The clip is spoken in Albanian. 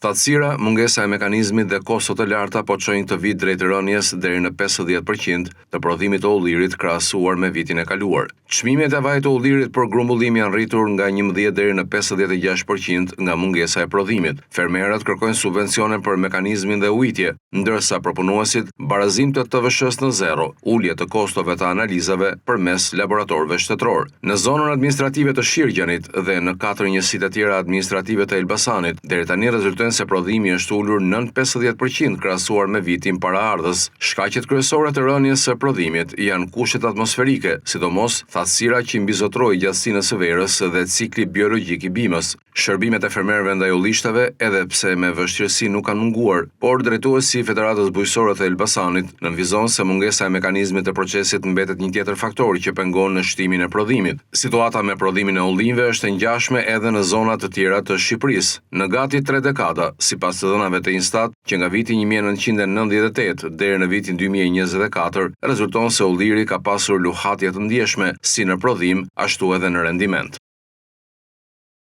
Thatësira, mungesa e mekanizmit dhe kostot e larta po çojnë këtë vit drejt rënies deri në 50% të prodhimit të ullirit krahasuar me vitin e kaluar. Çmimet e vajit të ullirit për grumbullim janë rritur nga 11 deri në 56% nga mungesa e prodhimit. Fermerët kërkojnë subvencione për mekanizmin dhe ujitje, ndërsa proponuesit barazim të TVSH-s në zero, ulje të kostove të analizave përmes laboratorëve shtetëror. Në zonën administrative të Shirgjanit dhe në 4 njësitë e tjera administrative të Elbasanit, deri tani rezultojnë se prodhimi është ulur nën 50% krahasuar me vitin paraardhës. Shkaqet kryesore të rënies së prodhimit janë kushtet atmosferike, sidomos thatësira që mbizotroi gjatësinë së verës dhe cikli biologjik i bimës. Shërbimet e fermerëve ndaj ullishtave, edhe pse me vështirësi nuk kanë munguar, por drejtuesi i Federatës Bujqësore të Elbasanit nënvizon se mungesa e mekanizmit të procesit mbetet një tjetër faktor që pengon në shtimin e prodhimit. Situata me prodhimin e ullinjve është e ngjashme edhe në zona të tjera të Shqipërisë. Në gati 3 dekada, sipas të dhënave të Instat, që nga viti 1998 deri në vitin 2024, rezulton se ulliri ka pasur luhatje të ndjeshme si në prodhim, ashtu edhe në rendiment.